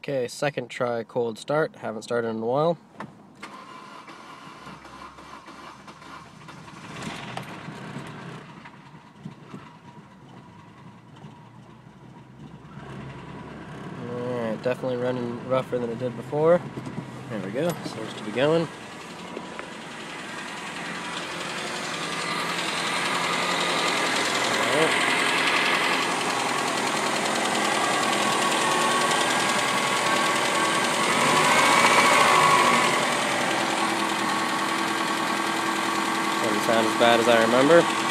Okay, second try cold start. Haven't started in a while. Alright, definitely running rougher than it did before. There we go, seems to be going. Doesn't sound as bad as I remember.